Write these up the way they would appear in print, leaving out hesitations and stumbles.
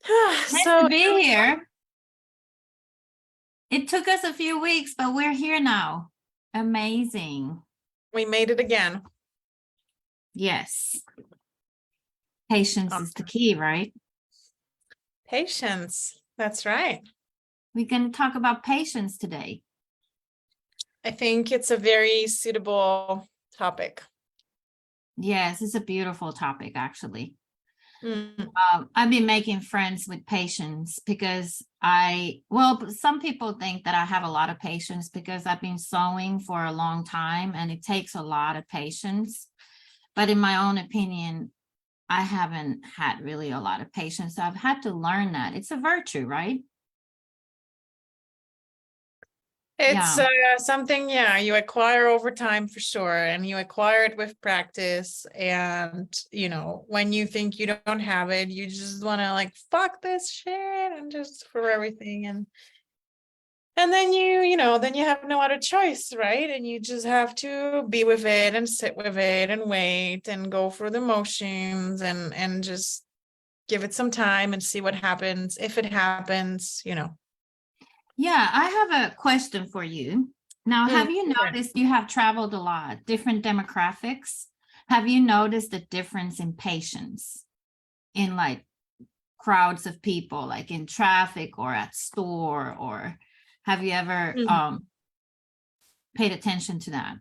Nice to So be here. It took us a few weeks, but we're here now. Amazing. we made it again. Yes. Patience Um, is the key, right? Patience. That's right. We're going to talk about patience today. I think it's a very suitable topic. Yes, it's a beautiful topic, actually. Mm. I've been making friends with patience because some people think that I have a lot of patience because I've been sewing for a long time and it takes a lot of patience. But in my own opinion, I haven't had really a lot of patience. So I've had to learn that. It's a virtue, right? It's Yeah. something, yeah, you acquire over time for sure, and you acquire it with practice. And when you think you don't have it, you just want to like fuck this shit and just for everything. And then then you have no other choice, right? And you just have to be with it and sit with it and wait and go through the motions and just give it some time and see what happens. If it happens. Yeah, I have a question for you. Now, have you Sure. noticed you have traveled a lot, different demographics? Have you noticed the difference in patience in like crowds of people, like in traffic or at store, or have you ever Mhm. paid attention to that?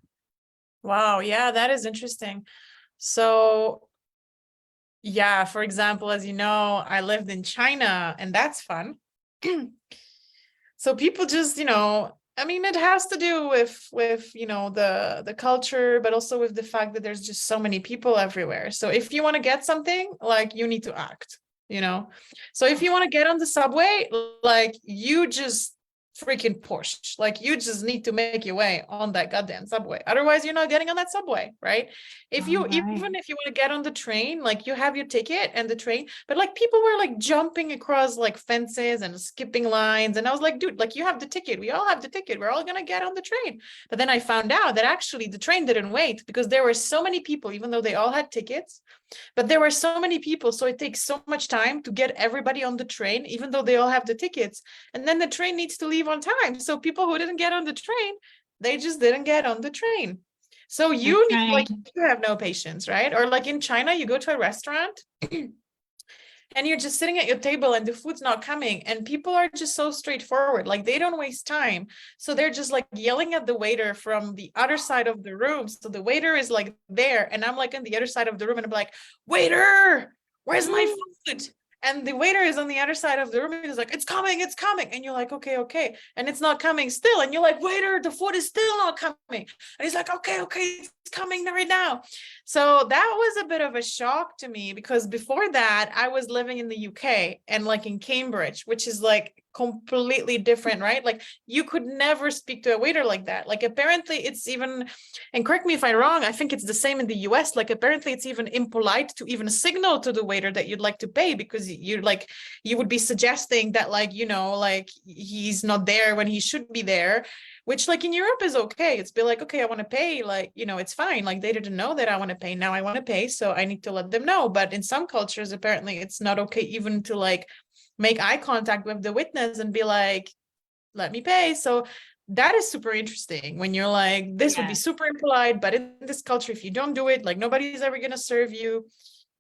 Wow, yeah, that is interesting. So, yeah, for example, as you know, I lived in China and that's fun. So people just, I mean, it has to do with the culture, but also with the fact that there's just so many people everywhere. So if you want to get something, like you need to act. So if you want to get on the subway, like you just freaking push. Like you just need to make your way on that goddamn subway. Otherwise, you're not getting on that subway, right? If All you right. even if you want to get on the train, like you have your ticket and the train, but like people were like jumping across like fences and skipping lines. And I was like, dude, like you have the ticket. We all have the ticket. We're all gonna get on the train. But then I found out that actually the train didn't wait because there were so many people, even though they all had tickets, but there were so many people. So it takes so much time to get everybody on the train, even though they all have the tickets. And then the train needs to leave on time. So people who didn't get on the train, they just didn't get on the train. So The you need, like, train. you have no patience, right? Or like in China, you go to a restaurant and you're just sitting at your table and the food's not coming and people are just so straightforward, like they don't waste time. So they're just like yelling at the waiter from the other side of the room. So the waiter is like there and I'm like on the other side of the room and I'm like, waiter, where's my food? And the waiter is on the other side of the room and he's like, it's coming. And you're like, okay. And it's not coming still. And you're like, waiter, the food is still not coming. And he's like, okay, it's coming right now. So that was a bit of a shock to me because before that, I was living in the UK and like in Cambridge, which is like completely different, right? Like you could never speak to a waiter like that. Like apparently it's even, and correct me if I'm wrong, I think it's the same in the US. Like apparently it's even impolite to even signal to the waiter that you'd like to pay because you would be suggesting that like he's not there when he should be there, which like in Europe is okay. It's be like, okay, I want to pay, like, it's fine. Like they didn't know that I want to pay. Now I want to pay, so I need to let them know. But in some cultures, apparently it's not okay even to like make eye contact with the witness and be like, let me pay. So that is super interesting when you're like, this would be Yes. super impolite, but in this culture, if you don't do it, like nobody's ever gonna serve you.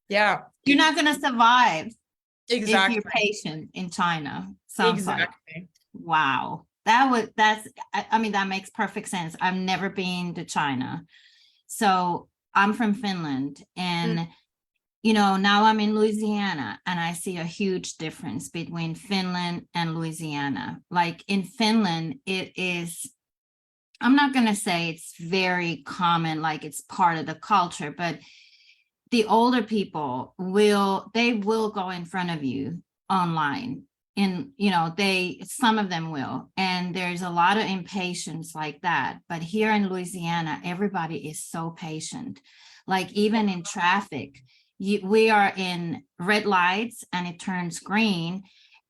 Yeah, You're not going to survive if you're exactly. patient in China. Sounds like, Exactly. wow. I mean, that makes perfect sense. I've never been to China. So I'm from Finland Mm. and now I'm in Louisiana and I see a huge difference between Finland and Louisiana. Like in Finland, I'm not going to say it's very common, like it's part of the culture, but the older people they will go in front of you online. And some of them will, and there's a lot of impatience like that. But here in Louisiana, everybody is so patient. Like even in traffic, we are in red lights and it turns green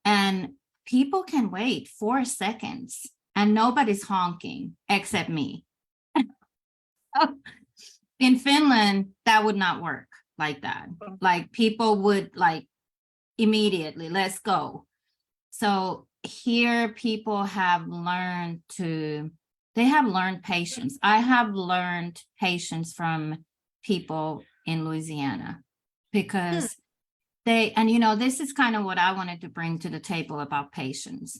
and people can wait 4 seconds and nobody's honking except me. In Finland, that would not work like that. Like people would like immediately, let's go. So here people have learned patience. I have learned patience from people in Louisiana Hmm. because this is kind of what I wanted to bring to the table about patience.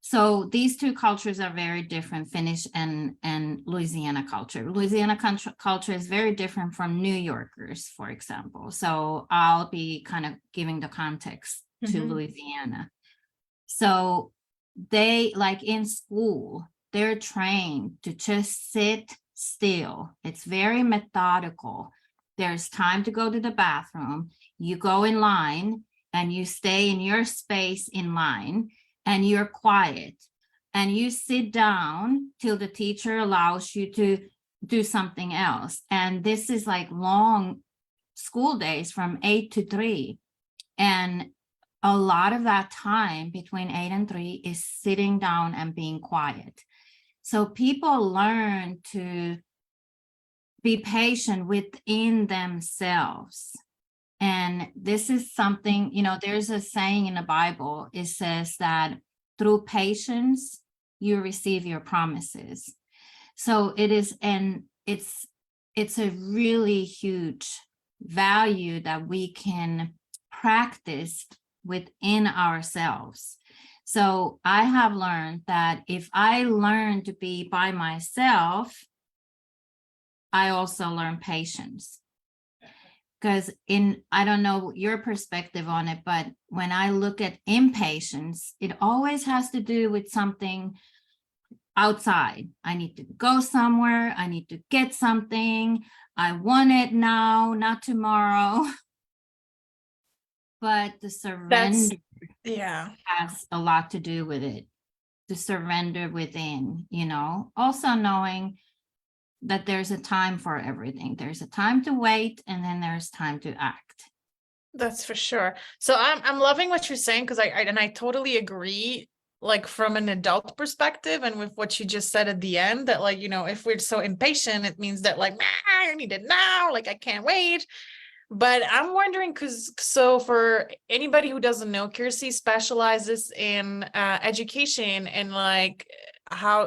So these two cultures are very different, Finnish and Louisiana culture. Louisiana culture is very different from New Yorkers, for example. So I'll be kind of giving the context to Louisiana. So they, like in school, they're trained to just sit still. It's very methodical. There's time to go to the bathroom. You go in line and you stay in your space in line and you're quiet and you sit down till the teacher allows you to do something else. And this is like long school days from 8 to 3. And a lot of that time between 8 and 3 is sitting down and being quiet. So people learn to be patient within themselves. And this is something, there's a saying in the Bible. It says that through patience, you receive your promises. So it is, and it's a really huge value that we can practice within ourselves. So I have learned that if I learn to be by myself, I also learn patience. Because I don't know your perspective on it, but when I look at impatience, it always has to do with something outside. I need to go somewhere. I need to get something. I want it now, not tomorrow. But the That's, surrender yeah. has a lot to do with it. The surrender within, also knowing that there's a time for everything. There's a time to wait, and then there's time to act. That's for sure. So I'm loving what you're saying, because I totally agree, like from an adult perspective, and with what you just said at the end, that like, if we're so impatient, it means that like, I need it now, like I can't wait. But I'm wondering, so for anybody who doesn't know, Kirsi specializes in education and like how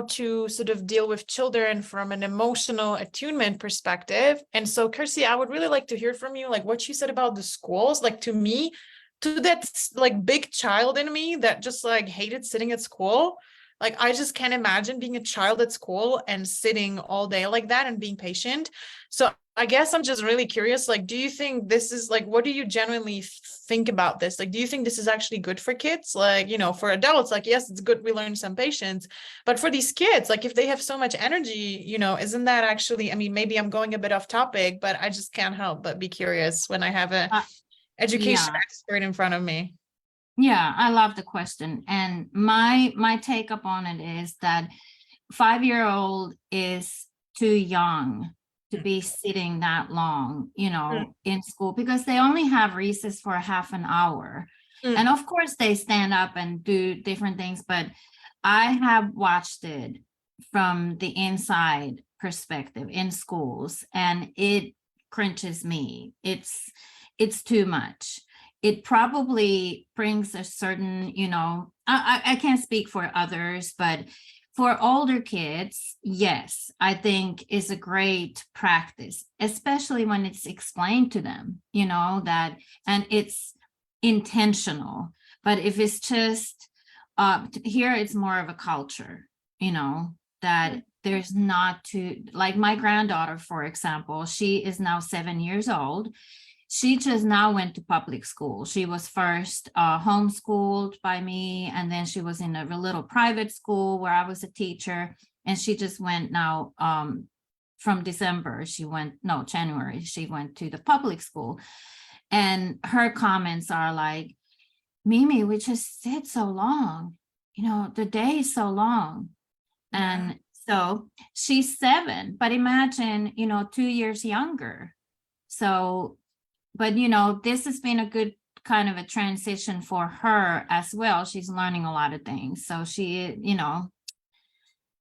to sort of deal with children from an emotional attunement perspective. And so, Kirsi, I would really like to hear from you, like what you said about the schools. Like, to me, to that like big child in me that just like hated sitting at school. Like, I just can't imagine being a child at school and sitting all day like that and being patient. So I guess I'm just really curious, like, do you think this is like, what do you genuinely think about this? Like, do you think this is actually good for kids? Like, for adults, like, yes, it's good we learn some patience, but for these kids, like if they have so much energy, isn't that actually, I mean, maybe I'm going a bit off topic, but I just can't help but be curious when I have a education Yeah. expert in front of me. Yeah, I love the question. And my take up on it is that 5-year-old is too young to be sitting that long, in school, because they only have recess for half an hour. And of course they stand up and do different things, but I have watched it from the inside perspective in schools, and it cringes me. It's too much. It probably brings a certain, I can't speak for others, but for older kids, yes, I think is a great practice, especially when it's explained to them, that, and it's intentional. But if it's just, here it's more of a culture, that there's not to, like my granddaughter, for example, she is now 7 years old. She just now went to public school. She was first homeschooled by me, and then she was in a little private school where I was a teacher. And she just went now from January, she went to the public school. And her comments are like, Mimi, we just sit so long. The day is so long. Yeah. And so she's 7, but imagine, 2 years younger. So, but this has been a good kind of a transition for her as well. She's learning a lot of things. So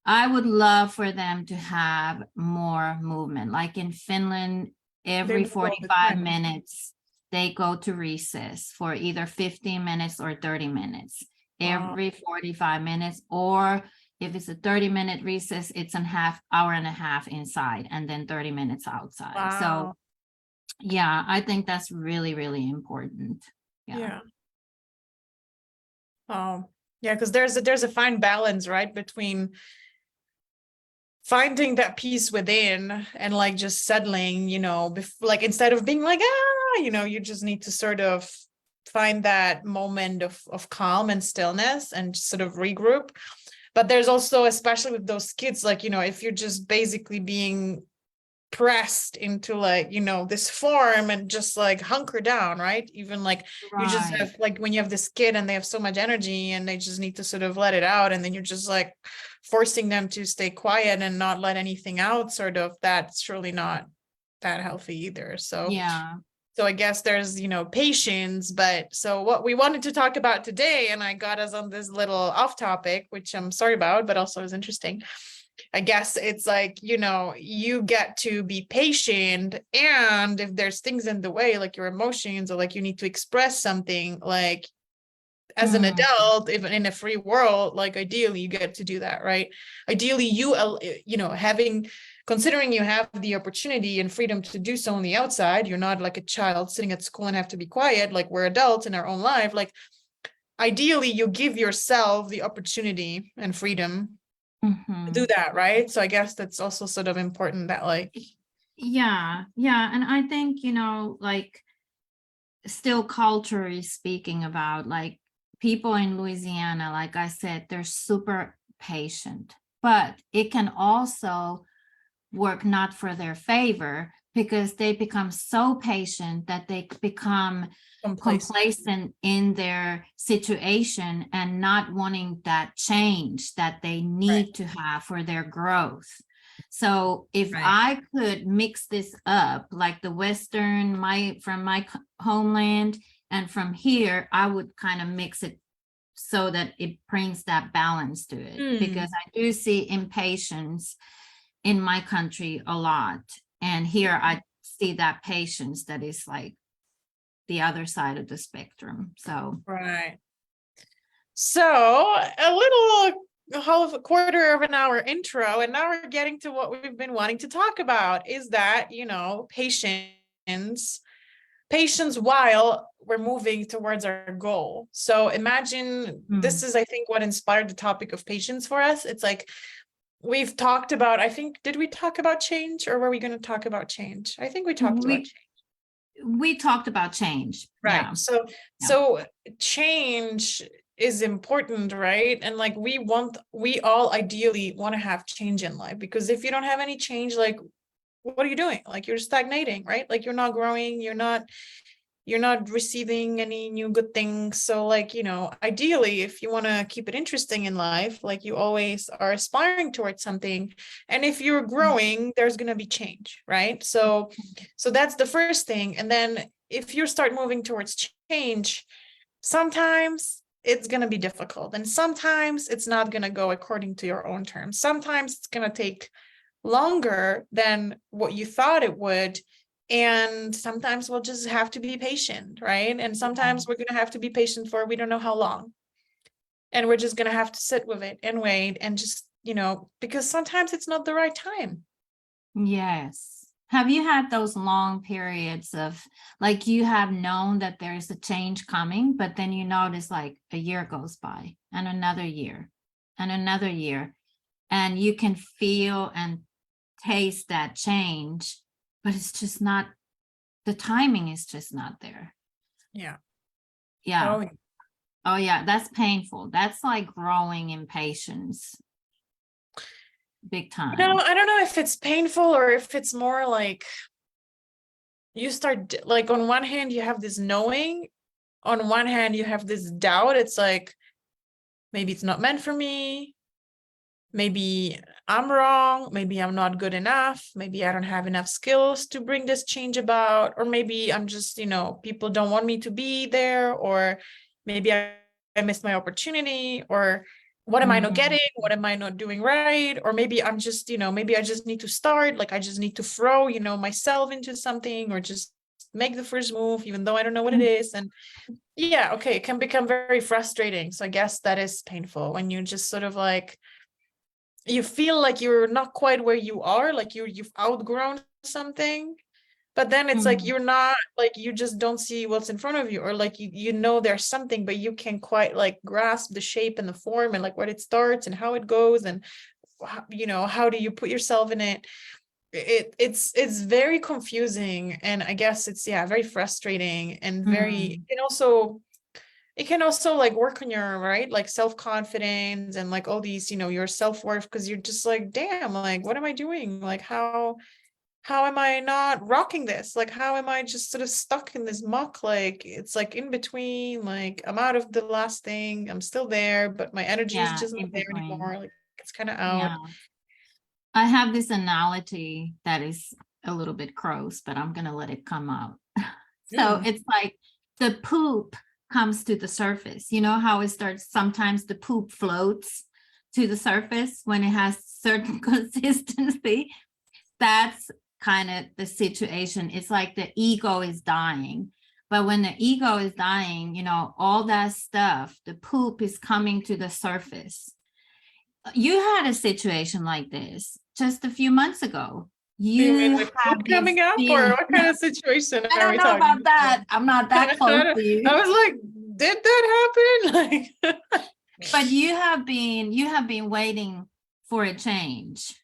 I would love for them to have more movement. Like in Finland, every move all the 45 time. minutes, they go to recess for either 15 minutes or 30 minutes. Wow. Every 45 minutes, or if it's a 30-minute recess, it's an hour and a half inside and then 30 minutes outside. So Wow. yeah, I think that's really, really important. Yeah. Yeah, because there's a fine balance, right, between finding that peace within and like just settling, like instead of being like, you just need to sort of find that moment of calm and stillness and sort of regroup. But there's also, especially with those kids, like, if you're just basically being pressed into like, this form and just like hunker down, right? Even like you just Right. have like when you have this kid and they have so much energy and they just need to sort of let it out, and then you're just like forcing them to stay quiet and not let anything out, sort of, that's surely not that healthy either. So Yeah. so I guess there's, patience. But so what we wanted to talk about today, and I got us on this little off topic, which I'm sorry about, but also is interesting. I guess it's like, you get to be patient, and if there's things in the way, like your emotions, or like you need to express something, like as an adult, even in a free world, like ideally you get to do that, right? Ideally considering you have the opportunity and freedom to do so on the outside, you're not like a child sitting at school and have to be quiet, like we're adults in our own life. Like ideally you give yourself the opportunity and freedom to do that, right? So I guess that's also sort of important, that like, Yeah. And I think, like still culturally speaking about like people in Louisiana, like I said, they're super patient, but it can also work not for their favor because they become so patient that they become complacent in their situation and not wanting that change that they need to have for their growth. So if I could mix this up, like the Western, from my homeland and from here, I would kind of mix it so that it brings that balance to it, because I do see impatience in my country a lot. And here I see that patience that is like the other side of the spectrum. So right. So a little half a quarter of an hour intro, and now we're getting to what we've been wanting to talk about, is that, patience while we're moving towards our goal. So imagine this is, I think, what inspired the topic of patience for us. It's like we've talked about, I think, did we talk about change, or were we going to talk about change? I think we talked about change. We talked about change. Right. Yeah. So change is important, right? And like we all ideally want to have change in life, because if you don't have any change, like what are you doing? Like you're stagnating, right? Like you're not growing, you're not receiving any new good things. So like, ideally, if you want to keep it interesting in life, like you always are aspiring towards something. And if you're growing, there's going to be change, right? So that's the first thing. And then if you start moving towards change, sometimes it's going to be difficult, and sometimes it's not going to go according to your own terms. Sometimes it's going to take longer than what you thought it would. And sometimes we'll just have to be patient, right? And sometimes we're going to have to be patient for, we don't know how long. And we're just going to have to sit with it and wait, and just, because sometimes it's not the right time. Yes. Have you had those long periods of like you have known that there's a change coming, but then you notice like a year goes by and another year and another year, and you can feel and taste that change, but it's just not, the timing is just not there. Yeah. Yeah. Oh yeah, that's painful. That's like growing impatience. Big time. I don't know if it's painful or if it's more like you start, like on one hand you have this knowing, on one hand you have this doubt. It's like, maybe it's not meant for me, maybe I'm wrong, maybe I'm not good enough, maybe I don't have enough skills to bring this change about, or maybe I'm just, people don't want me to be there, or maybe I missed my opportunity, or what am I not Mhm. getting? What am I not doing right? Or maybe I'm just, maybe I just need to start, like I just need to throw, myself into something, or just make the first move, even though I don't know what it is. And yeah, okay, it can become very frustrating. So I guess that is painful when you just sort of like, you feel like you're not quite where you are, like you've outgrown something. But then it's like Mhm. you're not, like you just don't see what's in front of you, or like you know there's something, but you can't quite like grasp the shape and the form and like where it starts and how it goes, and how do you put yourself in it. It's very confusing, and I guess it's, yeah, very frustrating, and very, Mhm. it can also like work on your, right, like self-confidence and like all these, your self-worth, because you're just like, damn, like what am I doing, like how am I not rocking this? Like, how am I just sort of stuck in this muck? Like, it's like in between, like, I'm out of the last thing, I'm still there, but my energy is Yeah, just not in there between. anymore. Like, it's kind of out. Yeah. I have this analogy that is a little bit gross, but I'm gonna let it come out. So Mm. it's like the poop comes to the surface. You know how it starts, sometimes the poop floats to the surface when it has certain consistency. That's kind of the situation. It's like the ego is dying. But when the ego is dying, all that stuff, the poop is coming to the surface. You had a situation like this just a few months ago. Do you mean You like poop had this coming up, or feeling. what kind of situation I are don't we know talking about that. about? I'm not that close I to you. was like, did that happen? Like, But you have been waiting for a change,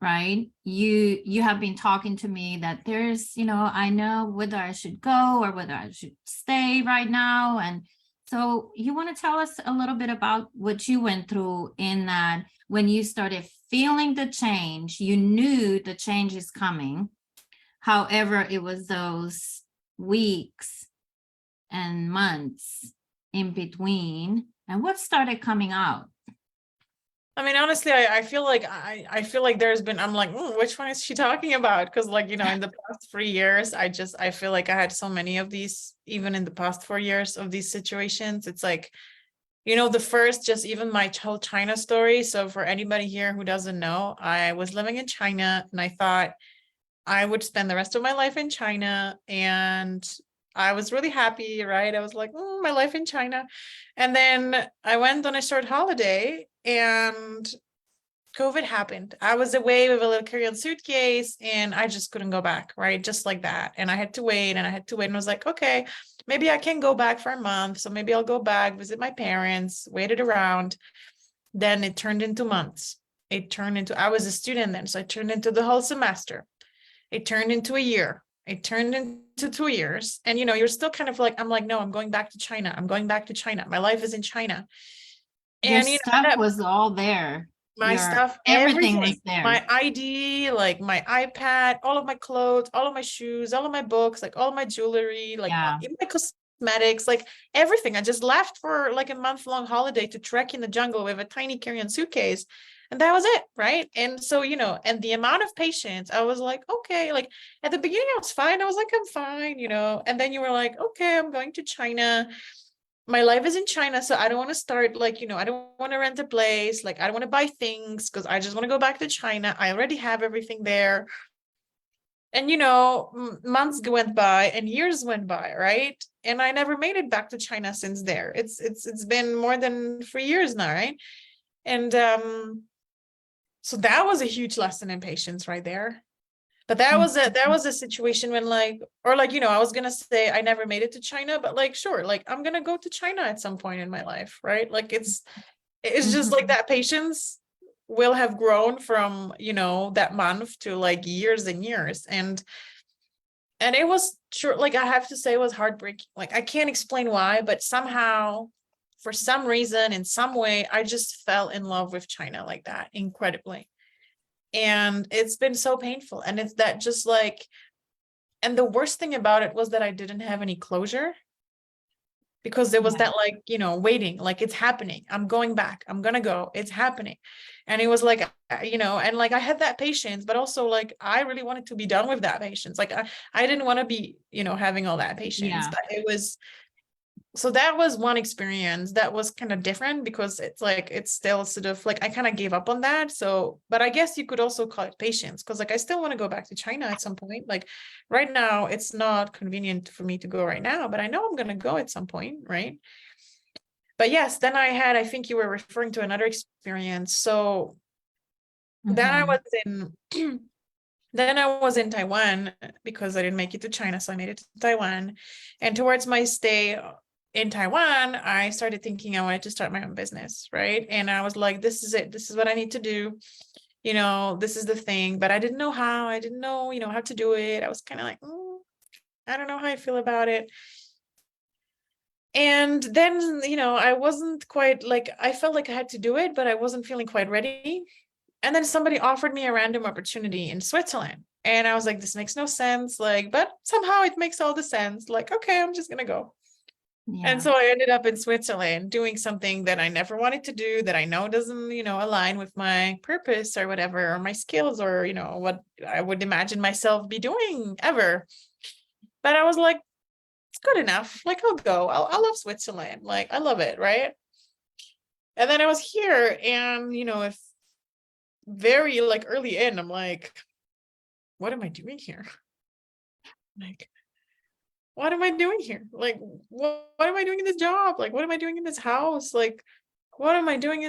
right? You have been talking to me that there's, I know whether I should go or whether I should stay right now. And so you want to tell us a little bit about what you went through in that when you started feeling the change, you knew the change is coming. However, it was those weeks and months in between. And what started coming out? I mean, honestly, I feel like I feel like there's been, I'm like, which one is she talking about? Because like, in the past 3 years, I feel like I had so many of these, even in the past 4 years of these situations. It's like, the first, just even my whole China story. So for anybody here who doesn't know, I was living in China, and I thought I would spend the rest of my life in China, and I was really happy, right? I was like, my life in China. And then I went on a short holiday, and COVID happened. I was away with a little carry-on suitcase, and I just couldn't go back, right? Just like that. And I had to wait, and I had to wait. And I was like, okay, maybe I can go back for a month. So maybe I'll go back, visit my parents, waited around. Then it turned into months. I was a student then. So it turned into the whole semester. It turned into a year. It turned into 2 years. And, you're still kind of like, I'm like, no, I'm going back to China. I'm going back to China. My life is in China. Your And, stuff was all there. my stuff, Everything everything, was there. my ID, like my iPad, all of my clothes, all of my shoes, all of my books, like all my jewelry, like Yeah. even my cosmetics, like everything. I just left for like a month-long holiday to trek in the jungle with a tiny carry-on suitcase. And that was it, right? And so, and the amount of patience, I was like, okay, like at the beginning, I was fine. I was like, I'm fine, and then you were like, okay, I'm going to China. My life is in China, so I don't want to start like, I don't want to rent a place. Like, I don't want to buy things because I just want to go back to China. I already have everything there. And, months went by and years went by, right? And I never made it back to China since there. It's been more than 3 years now, right? And so that was a huge lesson in patience right there. But that was a situation when like, or like, I was gonna say I never made it to China, but like, sure, like I'm gonna go to China at some point in my life, right? Like it's just like Mhm. that patience will have grown from, that month to like years and years. And it was sure, like I have to say it was heartbreaking. Like I can't explain why, but somehow, for some reason, in some way, I just fell in love with China like that, incredibly. And it's been so painful. And it's that just like, and the worst thing about it was that I didn't have any closure, because there was Yeah. that like, waiting, like it's happening. I'm going back. I'm gonna go. It's happening. And it was like, and like I had that patience, but also like I really wanted to be done with that patience. Like I didn't want to be, having all that patience, Yeah. but it was so that was one experience that was kind of different, because it's like, it's still sort of like, I kind of gave up on that. So, but I guess you could also call it patience, because like I still want to go back to China at some point. Like right now, it's not convenient for me to go right now, but I know I'm going to go at some point, right? But yes, then I think you were referring to another experience. So then I was in then I was in Taiwan, because I didn't make it to China, so I made it to Taiwan. And towards my stay in Taiwan, I started thinking I wanted to start my own business, right? And I was like, this is it. This is what I need to do. You know, this is the thing, but I didn't know how. I didn't know, how to do it. I was kind of like, I don't know how I feel about it. And then, I wasn't quite like, I felt like I had to do it, but I wasn't feeling quite ready. And then somebody offered me a random opportunity in Switzerland. And I was like, this makes no sense. Like, but somehow it makes all the sense. Like, okay, I'm just going to go. And Yeah. so I ended up in Switzerland doing something that I never wanted to do, that I know doesn't, align with my purpose or whatever, or my skills, or, what I would imagine myself be doing ever. But I was like, it's good enough. Like, I'll go. I love Switzerland. Like, I love it. Right. And then I was here, and, if very like early in, I'm like, what am I doing here? Like, what am I doing here? Like, what am I doing in this job? Like, what am I doing in this house? Like, what am I doing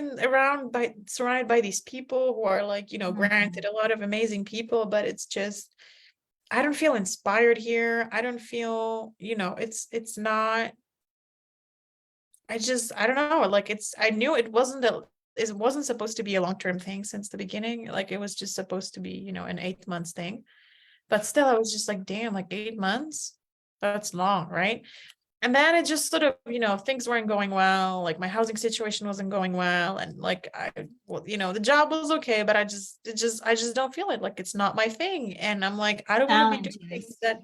surrounded by these people who are like, granted a lot of amazing people, but it's just, I don't feel inspired here. I don't feel, it's not, I don't know. Like I knew it wasn't supposed to be a long-term thing since the beginning. Like it was just supposed to be, an 8 months thing. But still, I was just like, damn, like 8 months, that's long, right? And then it just sort of, things weren't going well. Like my housing situation wasn't going well. And like, the job was okay, but I just don't feel it. Like, it's not my thing. And I'm like, I don't want to be doing things Challenges. that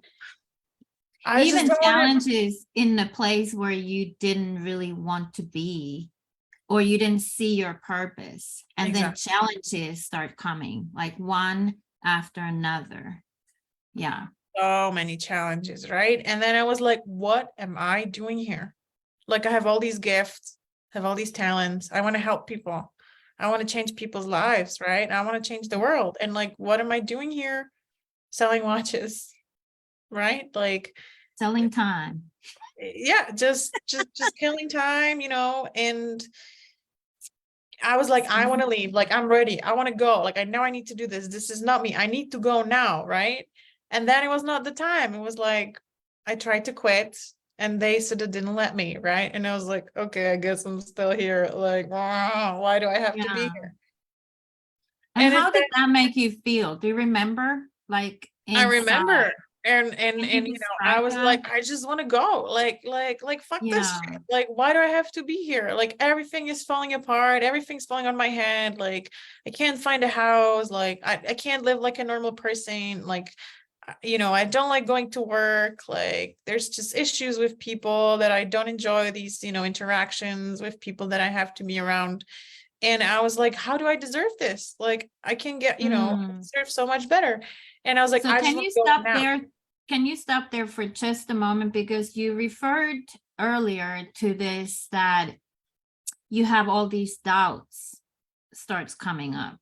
I just Even don't want to. challenges in the place where you didn't really want to be, or you didn't see your purpose. And then Exactly. challenges start coming, like one after another. Yeah. So many challenges, right? And then I was like, what am I doing here? Like, I have all these gifts, have all these talents. I want to help people. I want to change people's lives, right? I want to change the world. And like, what am I doing here? Selling watches, right? Like, Selling time. yeah, just killing time, and I was like, I want to leave. Like, I'm ready. I want to go. Like, I know I need to do this. This is not me. I need to go now, right? And then it was not the time. It was like, I tried to quit, and they sort of didn't let me, right? And I was like, okay, I guess I'm still here. Like, wow, why do I have to be Yeah. here? And And how it's did that make you feel? Do you remember? Like I remember, inside? and Can you I describe was that? like, I just want to go. Like fuck this Yeah. shit. Like, why do I have to be here? Like, everything is falling apart, everything's falling on my head. Like, I can't find a house. Like, I can't live like a normal person. Like, I don't like going to work. Like, there's just issues with people that I don't enjoy, these, interactions with people that I have to be around. And I was like, how do I deserve this? Like, I can get, I Mm. deserve so much better. And I was like, So I just can want you to go stop now. there? Can you stop there for just a moment? Because you referred earlier to this, that you have all these doubts starts coming up.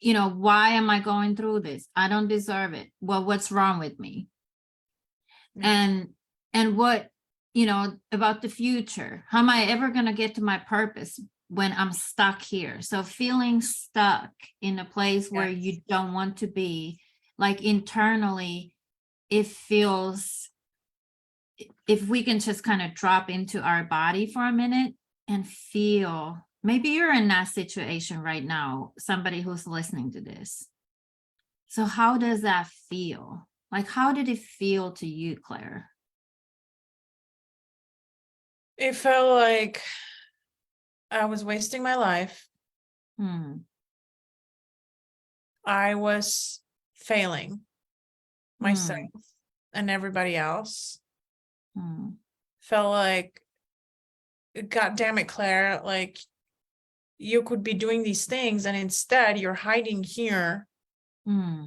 Why am I going through this? I don't deserve it. Well, what's wrong with me? Yeah. And what, about the future? How am I ever going to get to my purpose when I'm stuck here? So feeling stuck in a place where Yes. you don't want to be, like internally, it feels, if we can just kind of drop into our body for a minute and feel, maybe you're in that situation right now, somebody who's listening to this. So how does that feel? Like, how did it feel to you, Claire? It felt like I was wasting my life. Hmm. I was failing myself Hmm. and everybody else. Hmm. Felt like, God damn it, Claire, like, you could be doing these things, and instead you're hiding here. Hmm.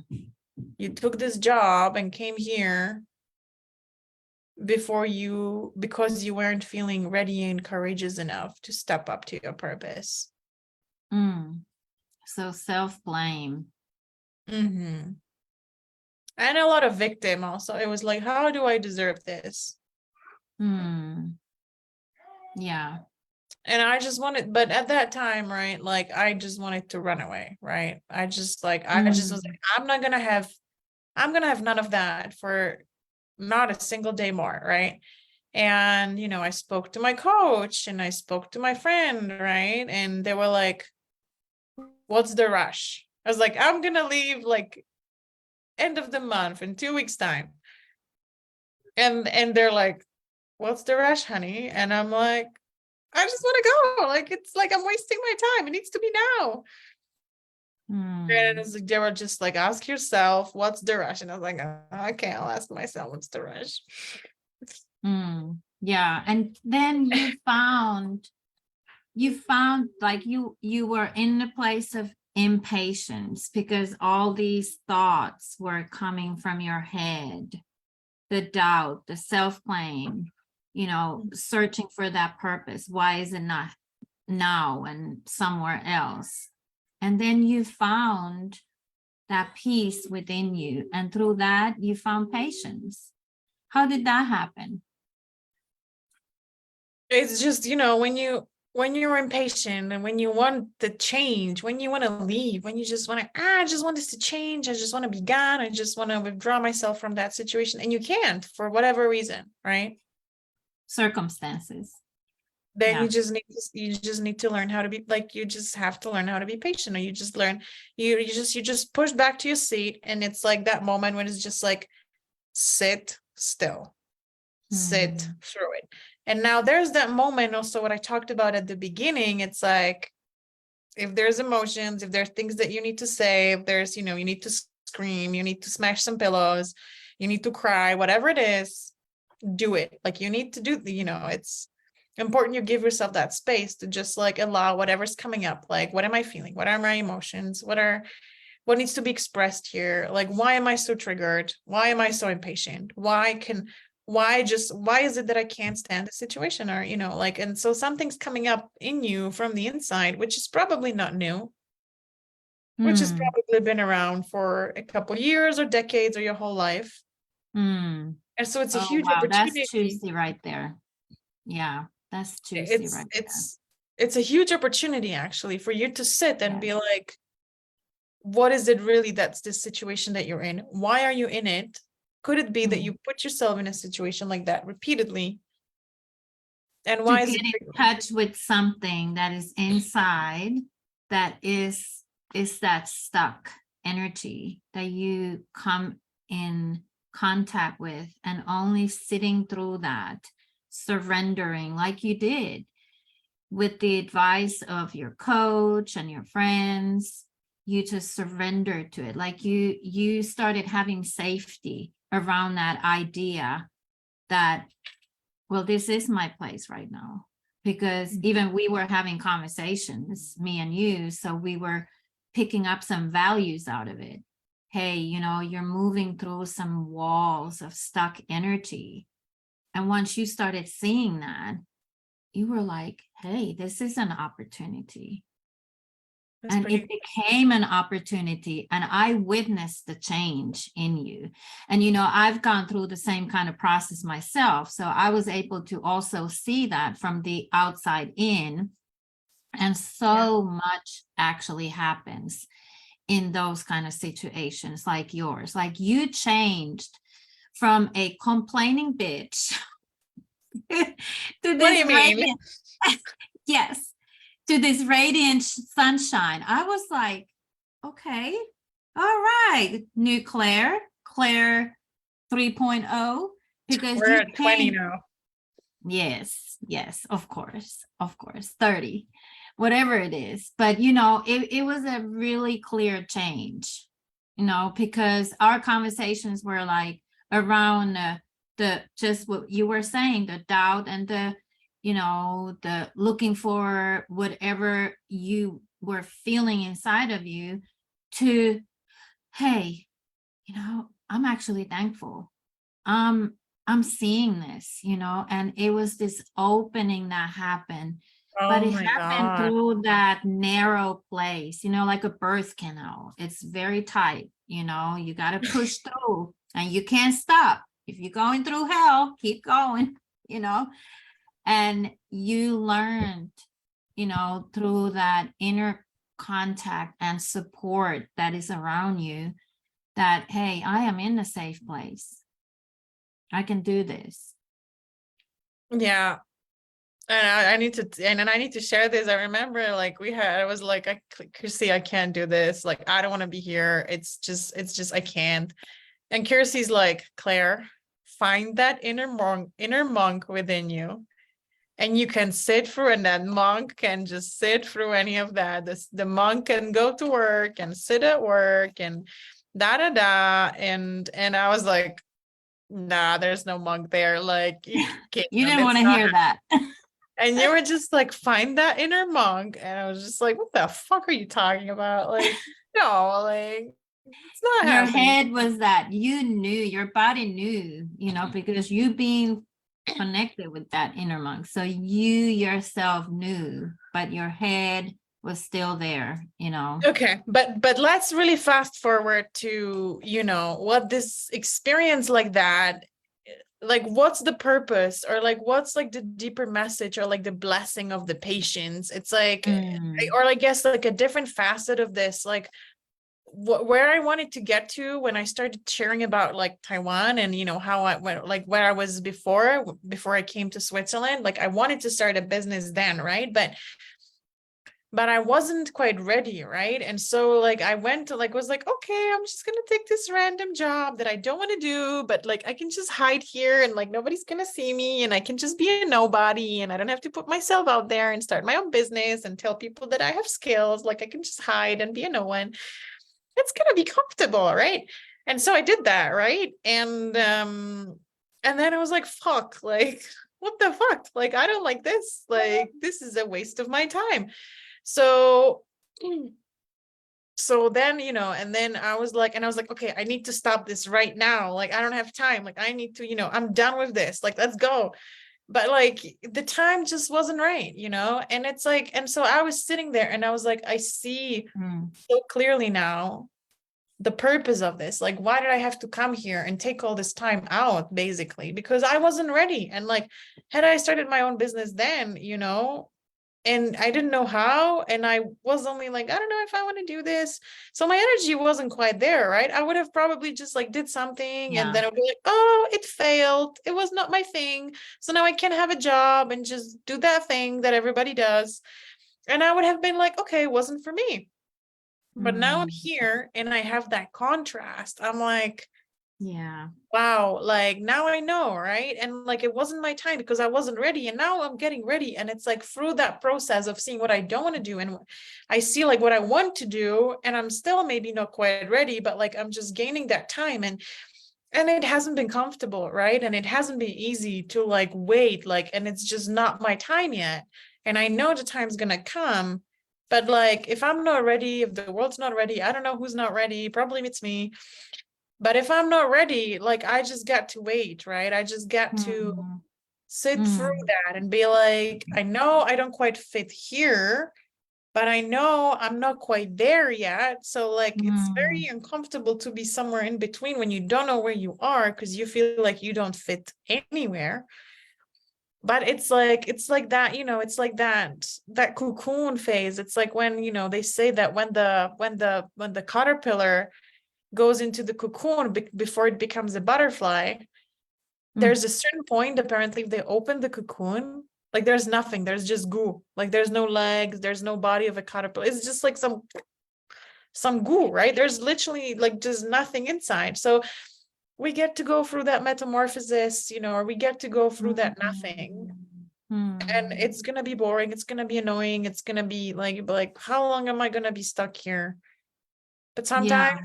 You took this job and came here, because you weren't feeling ready and courageous enough to step up to your purpose. So self-blame. And a lot of victim also. It was like, how do I deserve this? Yeah. And I just wanted, but at that time, right, like I just wanted to run away, right? I just was like, I'm gonna have none of that for not a single day more, right? And I spoke to my coach and I spoke to my friend, right? And they were like, what's the rush? I was like, I'm gonna leave like end of the month in 2 weeks time. And they're like, what's the rush, honey? And I'm like, I just want to go. Like, it's like I'm wasting my time. It needs to be now. And it's like, they were just like, ask yourself, what's the rush? And I was like, okay, I'll ask myself, what's the rush? Yeah. And then you found like you were in the place of impatience because all these thoughts were coming from your head, the doubt, the self-blame, searching for that purpose. Why is it not now and somewhere else? And then you found that peace within you, and through that you found patience. How did that happen? It's just, when you're impatient and when you want the change, when you want to leave, when you just want to, I just want this to change. I just want to be gone. I just want to withdraw myself from that situation. And you can't for whatever reason, right? Circumstances. Then Yeah. you just need to learn how to be like, you just have to learn how to be patient, or you just learn, you just push back to your seat. And it's like that moment when it's just like, sit still, sit through it. And now there's that moment also what I talked about at the beginning. It's like, if there's emotions, if there's things that you need to say, if there's, you need to scream, you need to smash some pillows, you need to cry, whatever it is, do it. Like, you need to do, it's important you give yourself that space to just like allow whatever's coming up. Like, what am I feeling? What are my emotions? What needs to be expressed here? Like, why am I so triggered? Why am I so impatient? Why is it that I can't stand the situation? Or, like, and so something's coming up in you from the inside, which is probably not new, which has probably been around for a couple years or decades or your whole life. And so it's a huge wow, opportunity. that's juicy right there. Yeah, that's juicy right there. It's a huge opportunity actually for you to sit and be like, what is it really that's this situation that you're in? Why are you in it? Could it be that you put yourself in a situation like that repeatedly? And why is it to get in touch with something that is inside, that is that stuck energy that you come in contact with, and only sitting through that, surrendering like you did with the advice of your coach and your friends. You just surrender to it, like you started having safety around that idea that, well, this is my place right now. Because even we were having conversations, me and you, so we were picking up some values out of it. Hey, you're moving through some walls of stuck energy. And once you started seeing that, you were like, hey, this is an opportunity. And it became an opportunity, and I witnessed the change in you. And, I've gone through the same kind of process myself. So I was able to also see that from the outside in. And so much actually happens in those kind of situations like yours. Like, you changed from a complaining bitch to this. What do you mean? Yes. To this radiant sunshine. I was like, okay, all right, new Claire 3.0, because we're at 20 now. Yes, of course, 30, whatever it is. But it was a really clear change, because our conversations were like around the just what you were saying, the doubt and the looking for whatever you were feeling inside of you, to, hey, I'm actually thankful. I'm I'm seeing this, and it was this opening that happened, but Oh it my happened God. through that narrow place, like a birth canal. It's very tight, you got to push through and you can't stop. If you're going through hell, keep going, you know, and you learned, through that inner contact and support that is around you that, hey, I am in a safe place. I can do this. Yeah. And I need to, and then I need to share this. I remember like I was like, Kirsty, I can't do this. Like, I don't want to be here. I can't. And Kirsty's like, Claire, find that inner monk within you. And you can sit through, and that monk can just sit through any of that. The monk can go to work and sit at work and da da da. And I was like, nah, there's no monk there. Like, you can't, You didn't want it's to not. hear that. And you were just like, find that inner monk. And I was just like, what the fuck are you talking about? Like, no, like, it's not Your happening. head was that you knew, your body knew, because you being connected with that inner monk. So you yourself knew, but your head was still there. Okay, but let's really fast forward to, what this experience like that, like what's the purpose, or like what's like the deeper message, or like the blessing of the patience. It's like, Mm, or I guess like a different facet of this, like where I wanted to get to when I started sharing about like Taiwan, and how I went, like where I was before I came to Switzerland. Like I wanted to start a business then, right? But I wasn't quite ready, right? And so like I went to like, was like, okay, I'm just gonna take this random job that I don't want to do, but like I can just hide here and like nobody's gonna see me, and I can just be a nobody, and I don't have to put myself out there and start my own business and tell people that I have skills. Like I can just hide and be a no one. It's gonna be comfortable, right? And so I did that, right? And then I was like, fuck, like what the fuck? Like I don't like this. Like this is a waste of my time. So then, and then I was like, okay, I need to stop this right now. Like, I don't have time. Like, I need to, I'm done with this. Like, let's go. But like the time just wasn't right, and it's like, and so I was sitting there and I was like, I see mm, so clearly now the purpose of this. Like, why did I have to come here and take all this time out, basically? Because I wasn't ready. And like, had I started my own business then, and I didn't know how, and I was only like, I don't know if I want to do this. So my energy wasn't quite there, right? I would have probably just like did something, and yeah. then I would be like, oh, it failed. It was not my thing. So now I can have a job and just do that thing that everybody does. And I would have been like, okay, it wasn't for me. But now I'm Mm, here and I have that contrast. I'm like, yeah. wow, like now I know, right? And like it wasn't my time because I wasn't ready, and now I'm getting ready. And it's like through that process of seeing what I don't want to do, and I see like what I want to do, and I'm still maybe not quite ready, but like I'm just gaining that time. And it hasn't been comfortable, right? And it hasn't been easy to like wait, like, and it's just not my time yet. And I know the time's gonna come, but like if I'm not ready, if the world's not ready, I don't know who's not ready, probably it's me. But if I'm not ready, like I just got to wait, right? I just got to Mm, sit through mm, that and be like, I know I don't quite fit here, but I know I'm not quite there yet. So like it's very mm, uncomfortable to be somewhere in between when you don't know where you are because you feel like you don't fit anywhere. But it's like that, it's like that cocoon phase. It's like when, they say that when the caterpillar goes into the cocoon before it becomes a butterfly, mm, there's a certain point, apparently, if they open the cocoon, like there's nothing, there's just goo. Like there's no legs, there's no body of a caterpillar. It's just like some goo, right? There's literally like just nothing inside. So we get to go through that metamorphosis, or we get to go through that nothing. And mm, it's gonna be boring, it's gonna be annoying, it's gonna be like, how long am I gonna be stuck here? But yeah.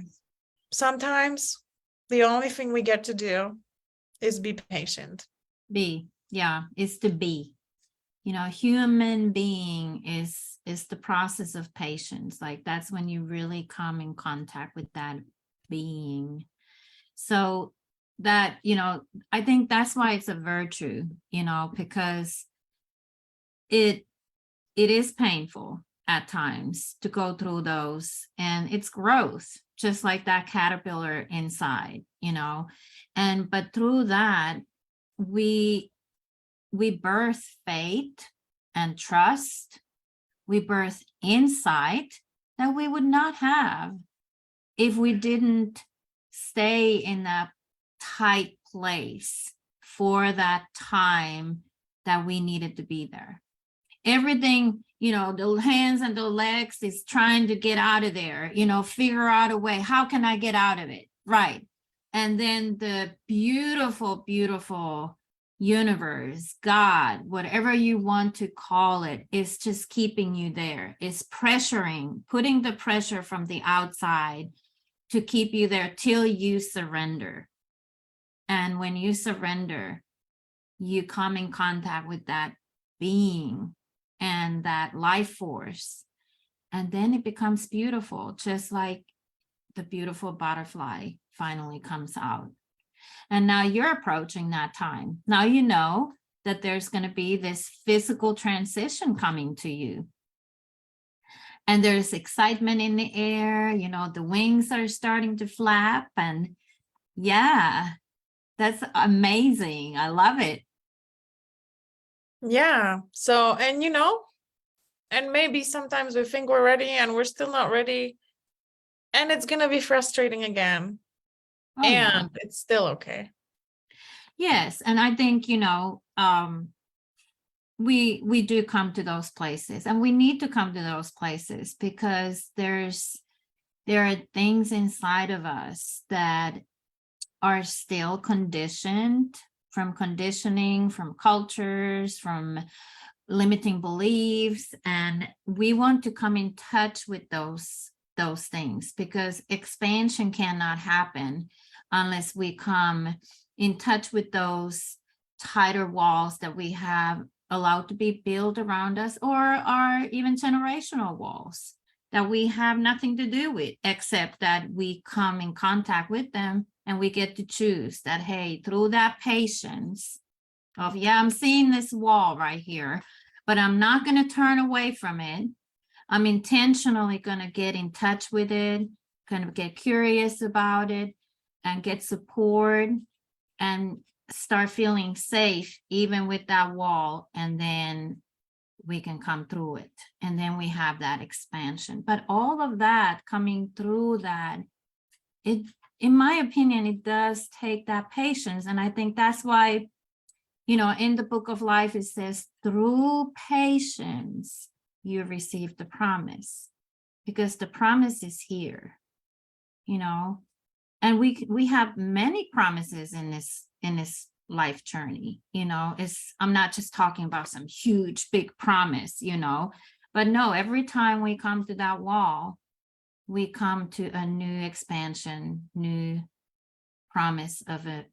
sometimes the only thing we get to do is be patient. Yeah, it's to be. Human being is the process of patience. Like that's when you really come in contact with that being. So that, I think that's why it's a virtue, because it is painful at times to go through those, and it's growth, just like that caterpillar inside, but through that, we birth faith and trust. We birth insight that we would not have if we didn't stay in that tight place for that time that we needed to be there. Everything, the hands and the legs is trying to get out of there, figure out a way. How can I get out of it? Right. And then the beautiful, beautiful universe, God, whatever you want to call it, is just keeping you there. It's pressuring, putting the pressure from the outside to keep you there till you surrender. And when you surrender, you come in contact with that being and that life force. And then it becomes beautiful, just like the beautiful butterfly finally comes out. And now you're approaching that time. Now you know that there's going to be this physical transition coming to you. And there's excitement in the air, the wings are starting to flap. And yeah, that's amazing. I love it. Yeah. So, and and maybe sometimes we think we're ready and we're still not ready. And it's going to be frustrating again. Oh, yeah. It's still okay. Yes. And I think, we do come to those places, and we need to come to those places because there are things inside of us that are still conditioned from conditioning, from cultures, from limiting beliefs, and we want to come in touch with those things, because expansion cannot happen unless we come in touch with those tighter walls that we have allowed to be built around us, or are even generational walls that we have nothing to do with, except that we come in contact with them and we get to choose that, hey, through that patience of, yeah, I'm seeing this wall right here, but I'm not going to turn away from it. I'm intentionally going to get in touch with it, kind of get curious about it, and get support and start feeling safe even with that wall. And then we can come through it. And then we have that expansion. But all of that coming through that, it, in my opinion, it does take that patience. And I think that's why, in the book of life, it says, through patience, you receive the promise, because the promise is here, and we have many promises in this life journey. I'm not just talking about some huge, big promise, but no, every time we come to that wall, we come to a new expansion, new promise of a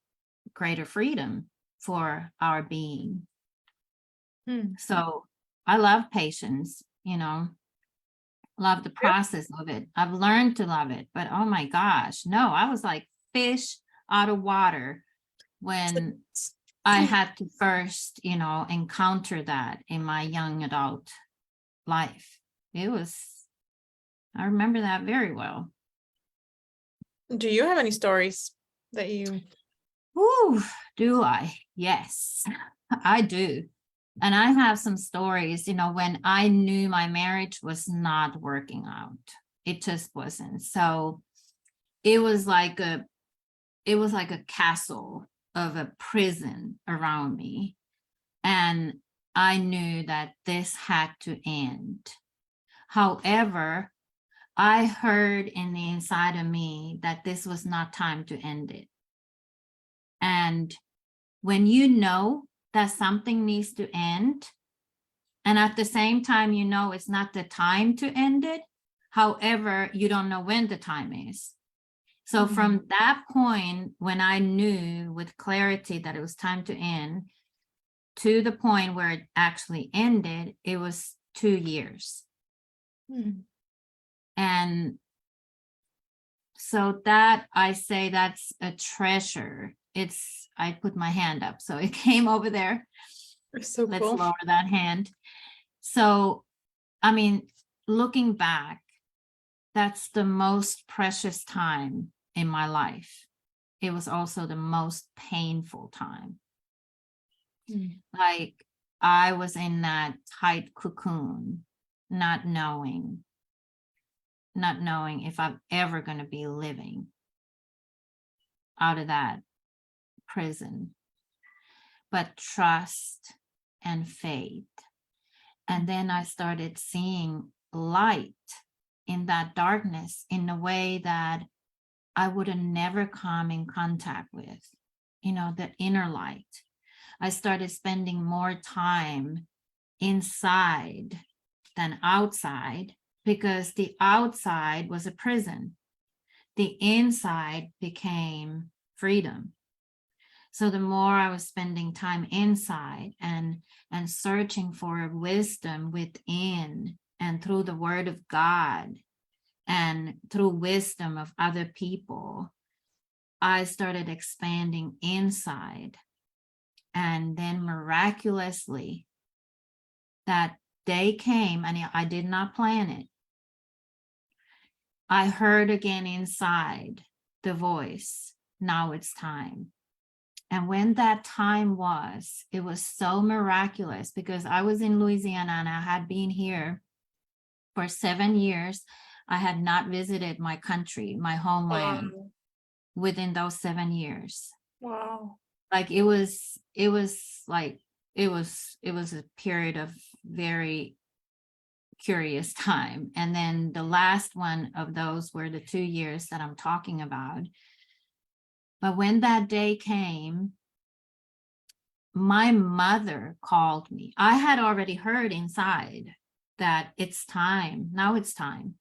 greater freedom for our being. So I love patience, love the process of it. I've learned to love it, but oh my gosh, no, I was like fish out of water when I had to first, encounter that in my young adult life. I remember that very well. Do you have any stories that you... Ooh, do I? Yes, I do. And I have some stories, when I knew my marriage was not working out. It just wasn't. So it was like a castle of a prison around me. And I knew that this had to end. However, I heard in the inside of me that this was not time to end it. And when you know that something needs to end, and at the same time, it's not the time to end it, however, you don't know when the time is. So from that point, when I knew with clarity that it was time to end, to the point where it actually ended, it was 2 years. And so that, I say, that's a treasure I put my hand up, so it came over there. So Let's cool. lower that hand. So, I mean, looking back, that's the most precious time in my life. It was also the most painful time. Like, I was in that tight cocoon, not knowing if I'm ever going to be living out of that prison, but trust and faith. And then I started seeing light in that darkness in a way that I would have never come in contact with, the inner light. I started spending more time inside than outside, because the outside was a prison. The inside became freedom. So the more I was spending time inside and searching for wisdom within and through the word of God and through wisdom of other people, I started expanding inside. And then miraculously, that day came, and I did not plan it. I heard again inside the voice, now it's time. And when that time was, it was so miraculous, because I was in Louisiana and I had been here for 7 years. I had not visited my country, my homeland, within those 7 years. Wow. Like it was a period of very curious time. And then the last one of those were the 2 years that I'm talking about. But when that day came, my mother called me. I had already heard inside that it's time. Now it's time.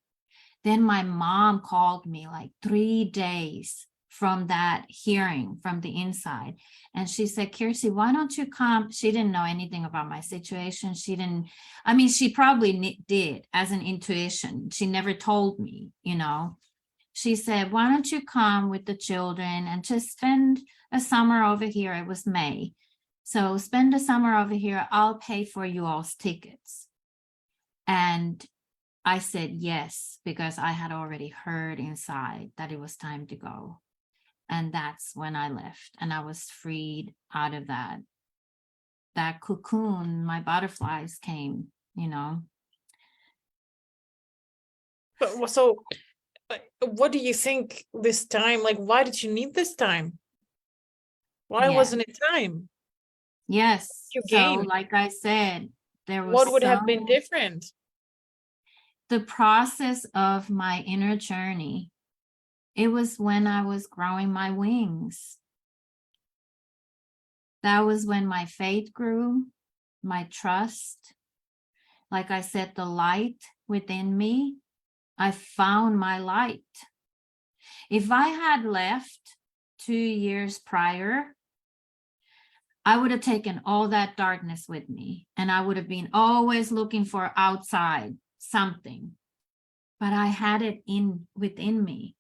Then my mom called me like 3 days from that hearing from the inside. And she said, Kirsi, why don't you come? She didn't know anything about my situation. She probably did as an intuition. She never told me, She said, why don't you come with the children and just spend a summer over here? It was May. So spend the summer over here. I'll pay for you all's tickets. And I said yes, because I had already heard inside that it was time to go. And that's when I left, and I was freed out of that cocoon. My butterflies came, But so what do you think this time, like, why did you need this time? Why wasn't it time? Yes. You So gained. like I said, there was What would have been different? The process of my inner journey. It was when I was growing my wings. That was when my faith grew, my trust. Like I said, the light within me, I found my light. If I had left 2 years prior, I would have taken all that darkness with me, and I would have been always looking for outside something. But I had it within me.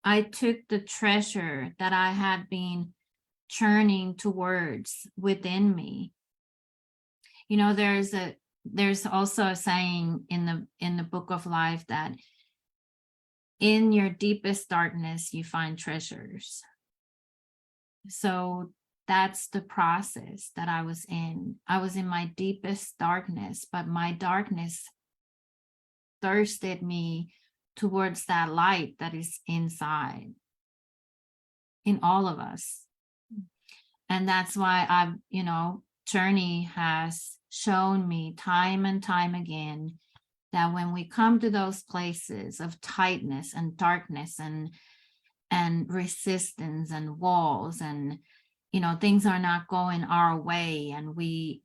I took the treasure that I had been churning towards within me. There's also a saying in the book of life that in your deepest darkness you find treasures. So that's the process that I was in. I was in my deepest darkness, but my darkness thirsted me towards that light that is inside in all of us. And that's why journey has shown me time and time again that when we come to those places of tightness and darkness and resistance and walls, and things are not going our way, and we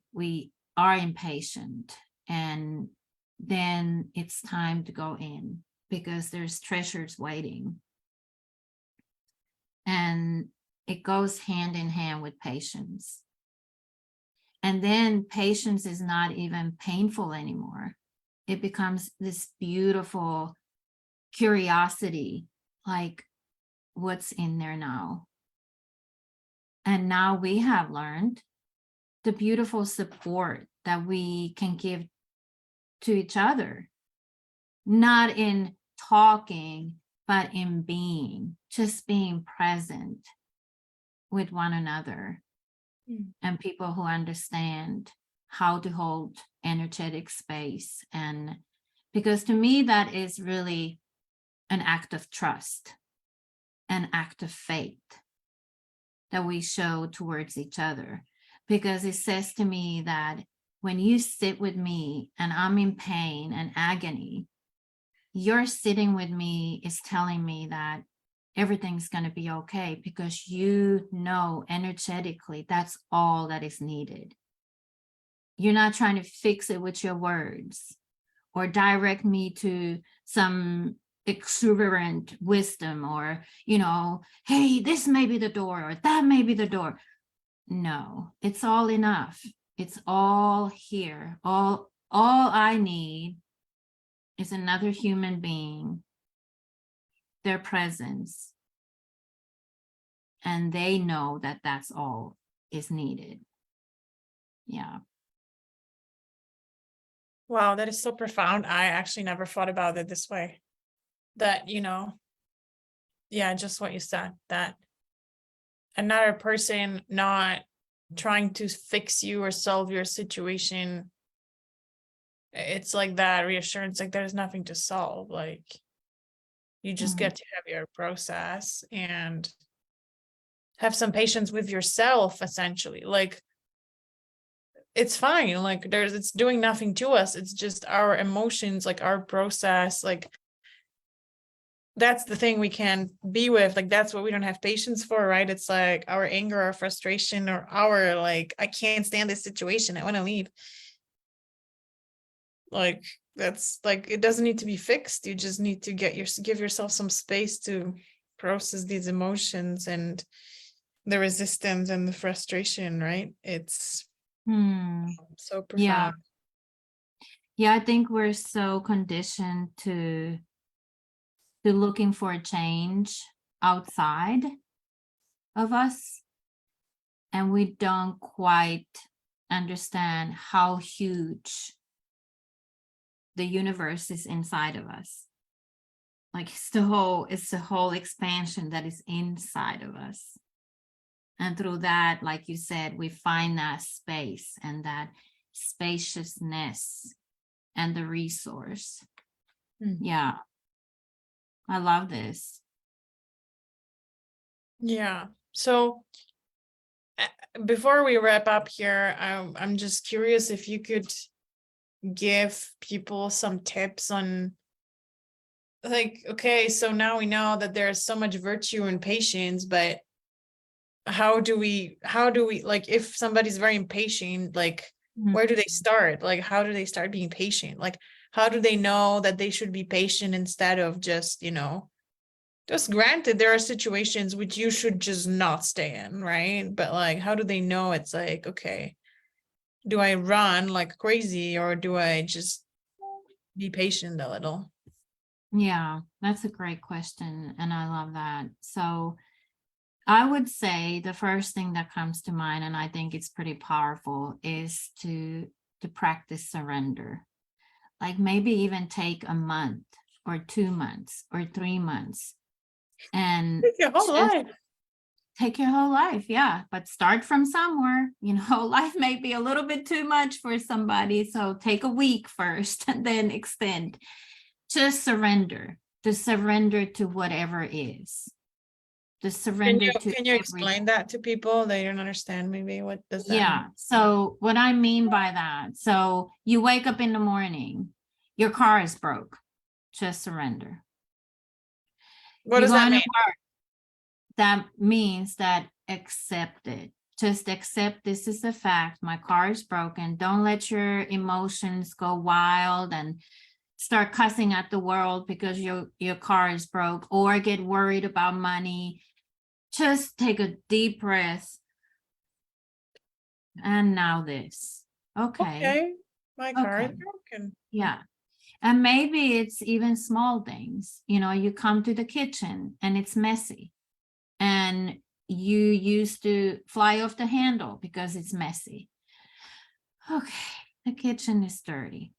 are impatient, and then it's time to go in, because there's treasures waiting. And it goes hand in hand with patience. And then patience is not even painful anymore. It becomes this beautiful curiosity, like, what's in there now? And now we have learned the beautiful support that we can give to each other, not in talking, but in being, just being present with one another. And people who understand how to hold energetic space. And because to me, that is really an act of trust, an act of faith that we show towards each other. Because it says to me that when you sit with me and I'm in pain and agony, your sitting with me is telling me that everything's going to be okay, because you know energetically that's all that is needed. You're not trying to fix it with your words or direct me to some exuberant wisdom or, hey, this may be the door or that may be the door. No, it's all enough. It's all here. All I need is another human being, their presence, and they know that that's all is needed. Yeah. Wow, that is so profound. I actually never thought about it this way. That, yeah, just what you said, that another person not trying to fix you or solve your situation, it's like that reassurance, like there's nothing to solve. Like you just get to have your process and have some patience with yourself, essentially. Like it's fine, like it's doing nothing to us, it's just our emotions, like our process, like that's the thing we can be with, like that's what we don't have patience for, right? It's like our anger, our frustration, or our like, I can't stand this situation, I want to leave. Like that's like, it doesn't need to be fixed, you just need to give yourself some space to process these emotions and the resistance and the frustration, right? It's so profound. Yeah, I think we're so conditioned to looking for a change outside of us, and we don't quite understand how huge the universe is inside of us. Like it's the whole expansion that is inside of us. And through that, like you said, we find that space and that spaciousness and the resource. Yeah. I love this. Yeah. So before we wrap up here, I'm just curious if you could give people some tips on, like, okay, so now we know that there's so much virtue and patience, but how do we like, if somebody's very impatient, like where do they start? Like how do they start being patient? Like how do they know that they should be patient instead of just just granted there are situations which you should just not stay in, right? But like how do they know it's like, okay, do I run like crazy or do I just be patient a little? Yeah, that's a great question. And I love that. So I would say the first thing that comes to mind, and I think it's pretty powerful, is to practice surrender. Like maybe even take a month or 2 months or 3 months and Your whole life. take your whole life. Yeah. But start from somewhere. Life may be a little bit too much for somebody. So take a week first and then extend. Just surrender. To surrender to whatever is. To surrender to. Can you explain that to people? They don't understand maybe. What does that Yeah. mean? So what I mean by that, so you wake up in the morning, your car is broke. Just surrender. What does that mean? That means that accept it. Just accept this is a fact. My car is broken. Don't let your emotions go wild and start cussing at the world because your car is broke, or get worried about money. Just take a deep breath. And now this. Okay. My car is broken. Yeah. And maybe it's even small things. You come to the kitchen and it's messy. And you used to fly off the handle because it's messy. Okay, the kitchen is dirty.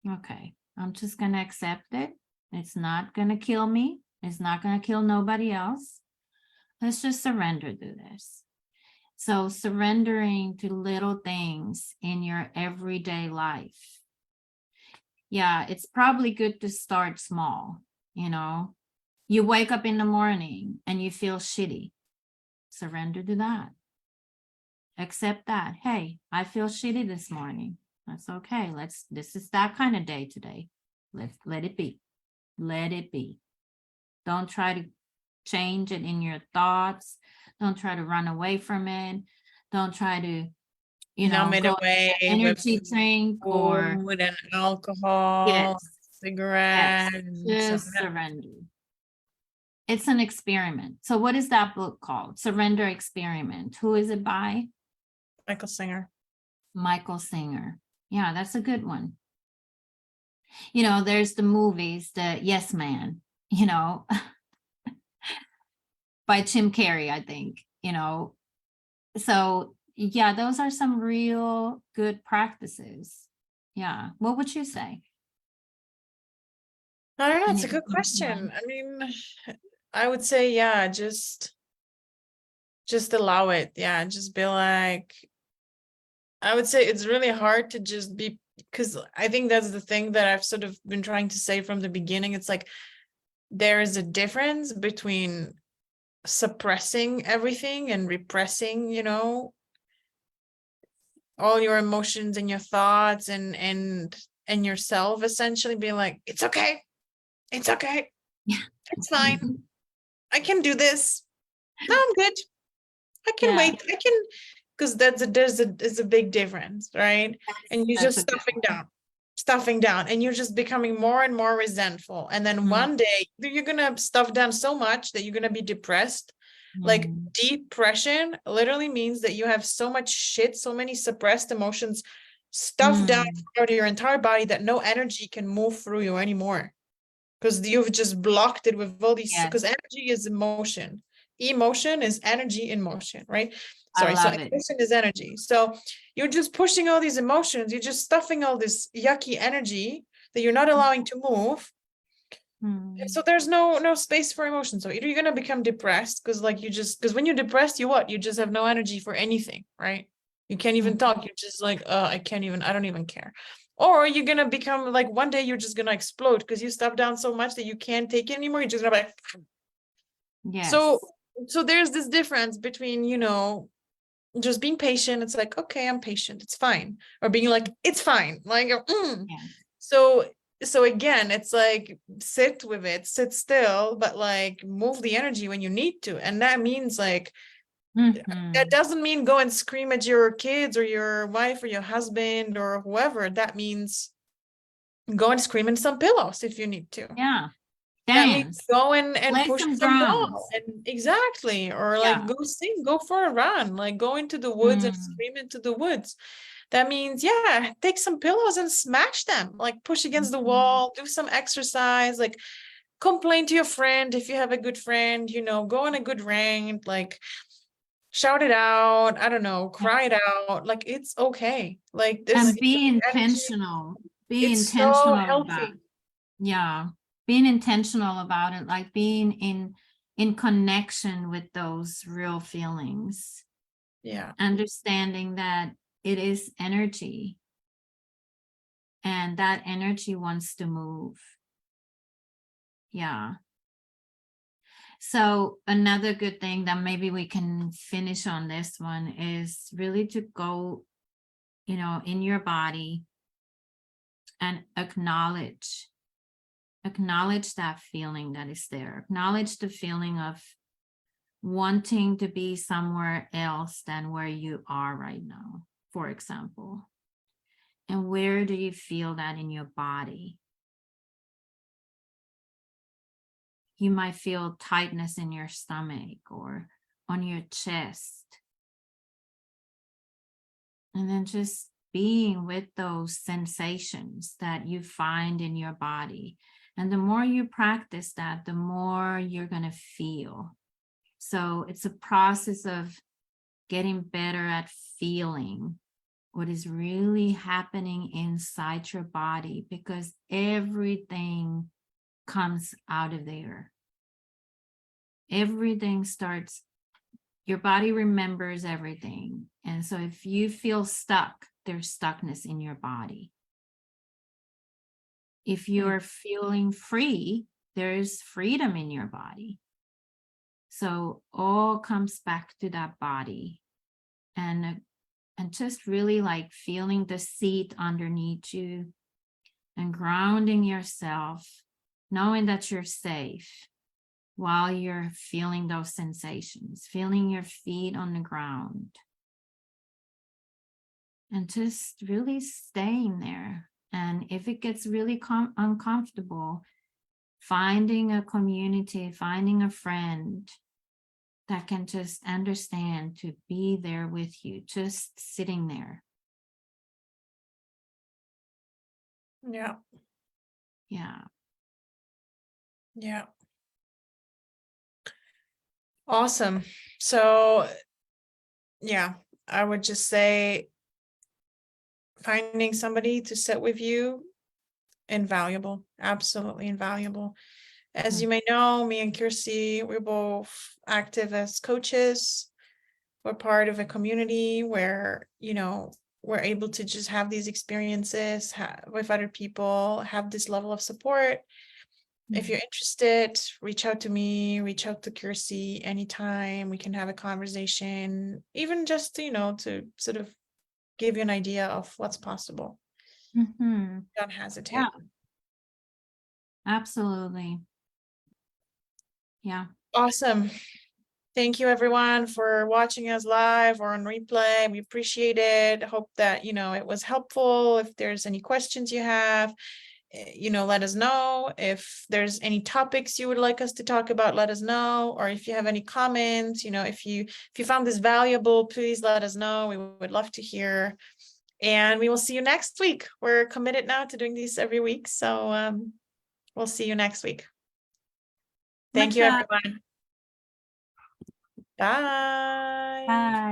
Okay, I'm just gonna accept it. It's not gonna kill me. It's not gonna kill nobody else. Let's just surrender to this. So surrendering to little things in your everyday life. Yeah, it's probably good to start small, you know. You wake up in the morning and you feel shitty. Surrender to that. Accept that. Hey, I feel shitty this morning. That's okay. This is that kind of day today. Let it be. Let it be. Don't try to change it in your thoughts. Don't try to run away from it. Don't try to, Numb it go away with energy drink or food and alcohol, yes, yes, cigarettes. just surrender. It's an experiment. So what is that book called? Surrender Experiment. Who is it by? Michael Singer. Michael Singer. Yeah, that's a good one. There's the movies, the Yes Man, by Jim Carrey, I think, So yeah, those are some real good practices. Yeah. What would you say? I don't know, it's a Anything good comes to question. mind? I mean, I would say, yeah, just allow it. Yeah, just be like, I would say it's really hard to just be, because I think that's the thing that I've sort of been trying to say from the beginning. It's like there is a difference between suppressing everything and repressing, all your emotions and your thoughts and yourself, essentially being like, it's okay. It's okay. Yeah. It's fine. I can do this. No, I'm good. I can Yeah, wait. I can, because there's a big difference, right? And you're that's just a good stuffing down, and you're just becoming more and more resentful. And then one. one day you're gonna stuff down so much that you're gonna be depressed. Like Mm, depression literally means that you have so much shit, so many suppressed emotions stuffed down mm, throughout your entire body that no energy can move through you anymore. Because you've just blocked it with all these, because yes, energy is emotion. Emotion is energy in motion, right? I Sorry, so love it. emotion is energy. So you're just pushing all these emotions, you're just stuffing all this yucky energy that you're not allowing to move. And Mm, so there's no space for emotion. So either you're gonna become depressed, because because when you're depressed, you just have no energy for anything, right? You can't even mm, talk. You're just like, I don't even care. Or you're gonna become like, one day you're just gonna explode because you stuff down so much that you can't take it anymore. You're just gonna be like, so yes. there's this difference between, just being patient. It's like, okay, I'm patient, it's fine. Or being like, it's fine. Like, Yes. so again, it's like, sit with it, sit still, but like move the energy when you need to. And that means like, that Mhm. doesn't mean go and scream at your kids or your wife or your husband or whoever. That means go and scream in some pillows if you need to. Yeah. That means Dance. go and Play push some some wall, drums. and exactly, or like Yeah. go sing, go for a run, like go into the woods and Mm, scream into the woods. That means, yeah, take some pillows and smash them, like push against the mhm. wall, do some exercise, like complain to your friend if you have a good friend, go on a good rant, like shout it out, I don't know, Yeah. cry it out, like it's okay. Like this And be energy, intentional. Be it's so intentional about, healthy. yeah. Being intentional about it, like being in connection with those real feelings. Yeah. Understanding that it is energy and that energy wants to move. Yeah. So another good thing that maybe we can finish on this one is really to go, in your body and acknowledge that feeling that is there. Acknowledge the feeling of wanting to be somewhere else than where you are right now, for example. And where do you feel that in your body? You might feel tightness in your stomach or on your chest. And then just being with those sensations that you find in your body. And the more you practice that, the more you're going to feel. So it's a process of getting better at feeling what is really happening inside your body, because everything comes out of there. Everything starts, your body remembers everything. And so if you feel stuck, there's stuckness in your body. If you're feeling free, there's freedom in your body. So all comes back to that body, and just really like feeling the seat underneath you and grounding yourself, knowing that you're safe while you're feeling those sensations, feeling your feet on the ground, and just really staying there. And if it gets really uncomfortable, finding a community, finding a friend that can just understand, to be there with you, just sitting there. Yeah. Yeah. Yeah. Awesome. So yeah, I would just say finding somebody to sit with you, invaluable, absolutely invaluable. As you may know, me and Kirsi, we're both active as coaches. We're part of a community where, you know, we're able to just have these experiences with other people, have this level of support. If you're interested, reach out to me, reach out to Kirsi anytime. We can have a conversation, even just, you know, to sort of give you an idea of what's possible. Mm-hmm. Don't hesitate. Yeah, absolutely. Yeah. Awesome. Thank you everyone for watching us live or on replay. We appreciate it. Hope that, you know, it was helpful. If there's any questions you have, you know, let us know. If there's any topics you would like us to talk about, let us know. Or if you have any comments, you know, if you found this valuable, please let us know. We would love to hear. And we will see you next week. We're committed now to doing these every week. So we'll see you next week. Thank Much you, love. everyone. Bye. Bye.